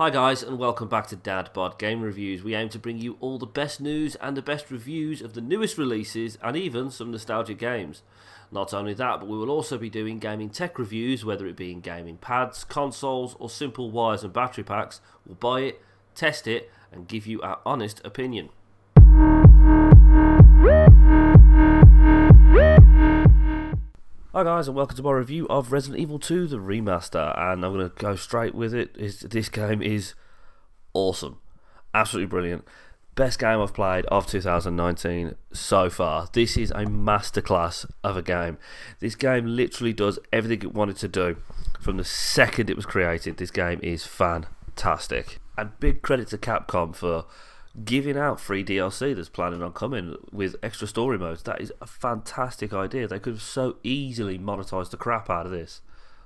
Hi guys, and welcome back to DadBod Game Reviews. We aim to bring you all the best news and the best reviews of the newest releases and even some nostalgic games. Not only that, but we will also be doing gaming tech reviews, whether it be in gaming pads, consoles or simple wires and battery packs. We'll buy it, test it and give you our honest opinion. Hi guys, and welcome to my review of Resident Evil 2, the remaster, and I'm going to go straight with it. This game is awesome, absolutely brilliant, best game I've played of 2019 so far. This is a masterclass of a game. This game literally does everything it wanted to do from the second it was created. This game is fantastic, and big credit to Capcom for giving out free DLC that's planning on coming with extra story modes. That is a fantastic idea. They could have so easily monetized the crap out of this,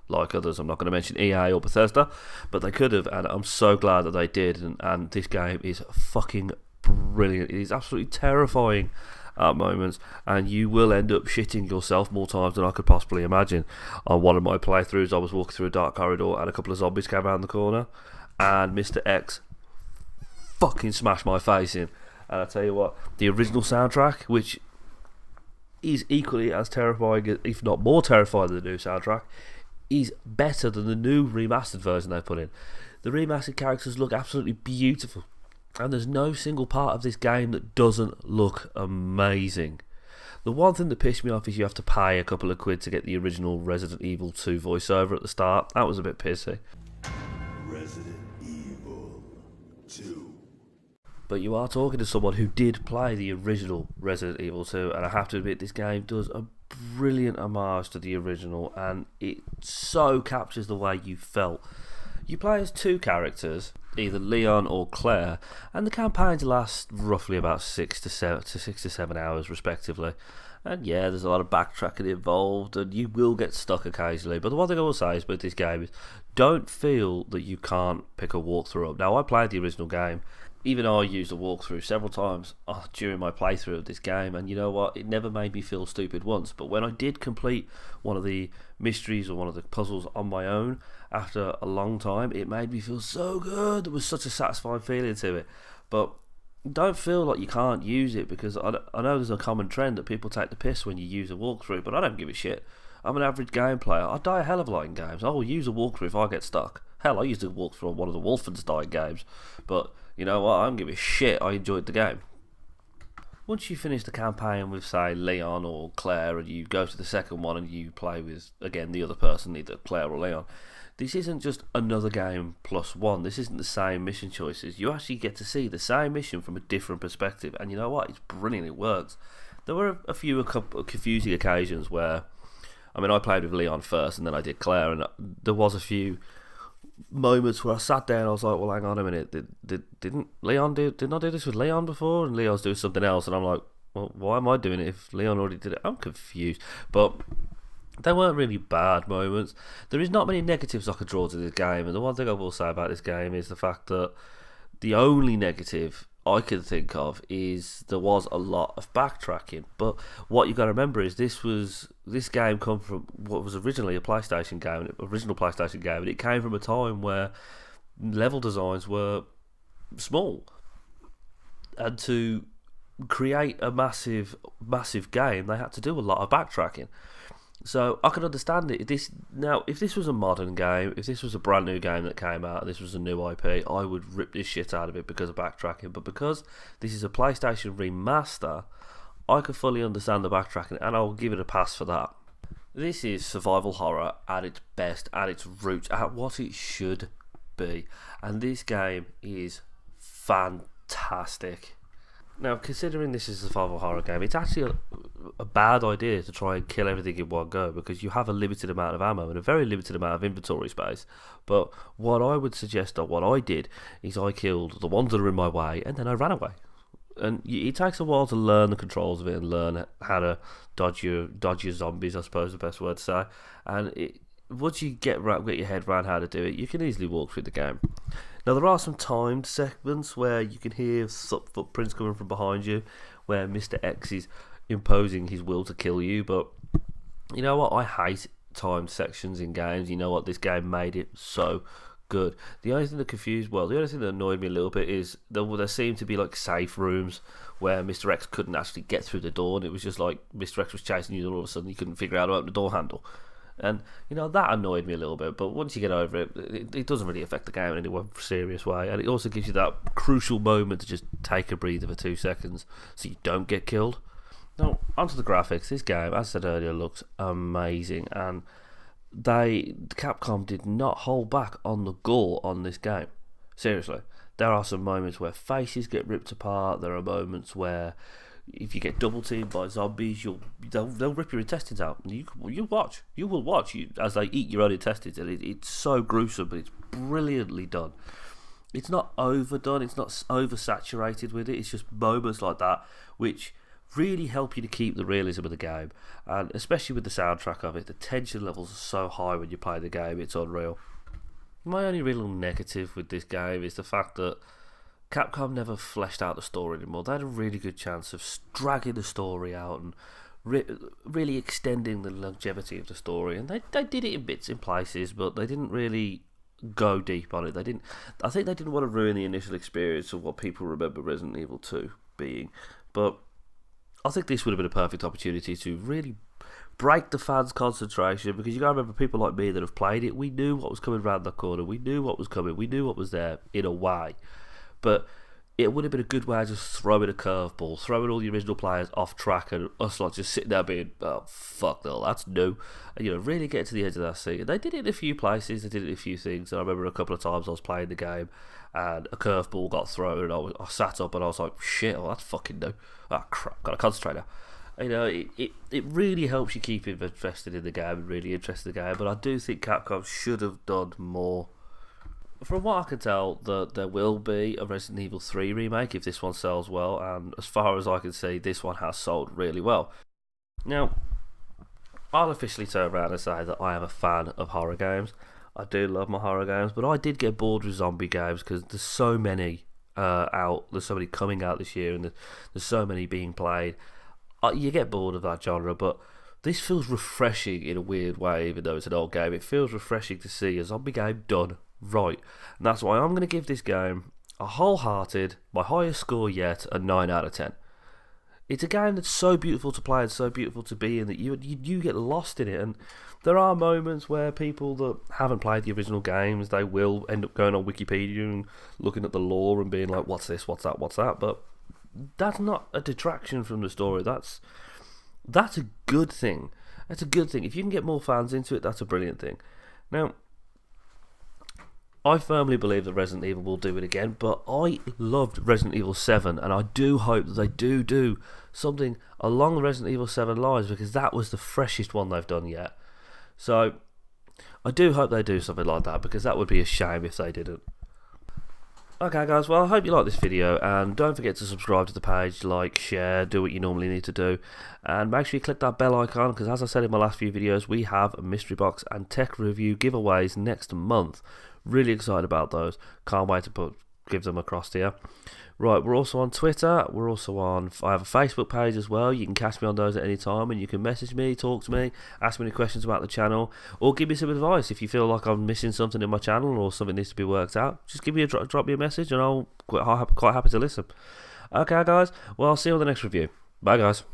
like others. I'm not going to mention EA or Bethesda, but they could have, and I'm so glad that they did. And this game is fucking brilliant. It is absolutely terrifying at moments, and you will end up shitting yourself more times than I could possibly imagine. On one of my playthroughs, I was walking through a dark corridor and a couple of zombies came around the corner, and Mr. X fucking smashed my face in. And I tell you what, the original soundtrack, which is equally as terrifying, if not more terrifying than the new soundtrack, is better than the new remastered version they put in. The remastered characters look absolutely beautiful, and there's no single part of this game that doesn't look amazing. The one thing that pissed me off is you have to pay a couple of quid to get the original Resident Evil 2 voiceover at the start. That was a bit pissy. Resident Evil 2. But you are talking to someone who did play the original Resident Evil 2, and I have to admit this game does a brilliant homage to the original, and it so captures the way you felt. You play as two characters, either Leon or Claire, and the campaigns last roughly about 6 to 7 hours respectively. And yeah, there's a lot of backtracking involved, and you will get stuck occasionally. But the one thing I will say is about this game is, don't feel that you can't pick a walkthrough up. Now, I played the original game. Even I used a walkthrough several times during my playthrough of this game, and you know what? It never made me feel stupid once. But when I did complete one of the mysteries or one of the puzzles on my own after a long time, it made me feel so good. There was such a satisfying feeling to it. But don't feel like you can't use it, because I know there's a common trend that people take the piss when you use a walkthrough, but I don't give a shit. I'm an average game player. I die a hell of a lot in games. I will use a walkthrough if I get stuck. Hell, I used a walkthrough on one of the Wolfenstein games, but you know what? I don't give a shit. I enjoyed the game. Once you finish the campaign with, say, Leon or Claire, and you go to the second one and you play with, again, the other person, either Claire or Leon, this isn't just another game plus one. This isn't the same mission choices. You actually get to see the same mission from a different perspective, and you know what? It's brilliant. It works. There were a few confusing occasions where, I mean, I played with Leon first and then I did Claire, and there was a few moments where I sat there and I was like, well, hang on a minute, didn't I do this with Leon before, and Leon's doing something else, and I'm like, well, why am I doing it if Leon already did it? I'm confused. But they weren't really bad moments. There is not many negatives I could draw to this game, and the one thing I will say about this game is the fact that the only negative I can think of is there was a lot of backtracking. But what you got to remember is this game come from what was originally a PlayStation game, an original PlayStation game, and it came from a time where level designs were small, and to create a massive game, they had to do a lot of backtracking. So I can understand it. If this was a modern game, if this was a brand new game that came out, this was a new IP, I would rip this shit out of it because of backtracking. But because this is a PlayStation remaster, I can fully understand the backtracking, and I'll give it a pass for that. This is survival horror at its best, at its roots, at what it should be. And this game is fantastic. Now, considering this is a survival horror game, it's actually a bad idea to try and kill everything in one go, because you have a limited amount of ammo and a very limited amount of inventory space. But what I would suggest, or what I did, is I killed the ones that are in my way and then I ran away. And it takes a while to learn the controls of it and learn how to dodge your zombies, I suppose the best word to say. And once you get your head around how to do it, you can easily walk through the game. Now, there are some timed segments where you can hear footprints coming from behind you, where Mr. X is imposing his will to kill you, but you know what? I hate timed sections in games. You know what? This game made it so good. The only thing that annoyed me a little bit is there seemed to be like safe rooms where Mr. X couldn't actually get through the door, and it was just like Mr. X was chasing you, and all of a sudden you couldn't figure out how to open the door handle. And that annoyed me a little bit, but once you get over it, it doesn't really affect the game in any serious way, and it also gives you that crucial moment to just take a breather for 2 seconds so you don't get killed. Now, onto the graphics. This game, as I said earlier, looks amazing, and Capcom did not hold back on the gore on this game. Seriously, there are some moments where faces get ripped apart. There are moments where if you get double teamed by zombies, they'll rip your intestines out. You will watch as they eat your own intestines, and it's so gruesome, but it's brilliantly done. It's not overdone. It's not oversaturated with it. It's just moments like that which really help you to keep the realism of the game, and especially with the soundtrack of it, the tension levels are so high when you play the game, it's unreal. My only real negative with this game is the fact that Capcom never fleshed out the story anymore. They had a really good chance of dragging the story out and really extending the longevity of the story, and they did it in bits in places, but they didn't really go deep on it. I think they didn't want to ruin the initial experience of what people remember Resident Evil 2 being, but I think this would have been a perfect opportunity to really break the fans' concentration, because you got to remember, people like me that have played it, we knew what was coming around the corner, we knew what was coming, we knew what was there in a way, but it would have been a good way of just throwing a curveball, throwing all the original players off track, and us like just sitting there being, oh fuck no, that's new, and really get to the edge of that seat. And they did it in a few places, they did it in a few things, and I remember a couple of times I was playing the game and a curveball got thrown, and I sat up and I was like, shit, oh that's fucking new, oh crap, gotta concentrate now. It really helps you keep invested in the game and really interested in the game, but I do think Capcom should have done more. From what I can tell, there will be a Resident Evil 3 remake if this one sells well, and as far as I can see, this one has sold really well. Now, I'll officially turn around and say that I am a fan of horror games. I do love my horror games, but I did get bored with zombie games because there's so many there's so many coming out this year, and there's so many being played. You get bored of that genre, but this feels refreshing in a weird way, even though it's an old game. It feels refreshing to see a zombie game done right, and that's why I'm going to give this game a wholehearted, my highest score yet, a 9 out of 10. It's a game that's so beautiful to play and so beautiful to be in that you get lost in it, and there are moments where people that haven't played the original games, they will end up going on Wikipedia and looking at the lore and being like, what's this, what's that, but that's not a detraction from the story. That's a good thing. That's a good thing. If you can get more fans into it, that's a brilliant thing. Now, I firmly believe that Resident Evil will do it again, but I loved Resident Evil 7, and I do hope that they do something along the Resident Evil 7 lines, because that was the freshest one they've done yet. So, I do hope they do something like that, because that would be a shame if they didn't. Okay guys, well I hope you like this video, and don't forget to subscribe to the page, like, share, do what you normally need to do, and make sure you click that bell icon, because as I said in my last few videos, we have a mystery box and tech review giveaways next month. Really excited about those, can't wait to give them across to you. Right, we're also on Twitter, I have a Facebook page as well. You can catch me on those at any time, and you can message me, talk to me, ask me any questions about the channel, or give me some advice if you feel like I'm missing something in my channel or something needs to be worked out. Just give me drop me a message, and I'll quite happy to listen. Okay guys, well I'll see you on the next review. Bye guys.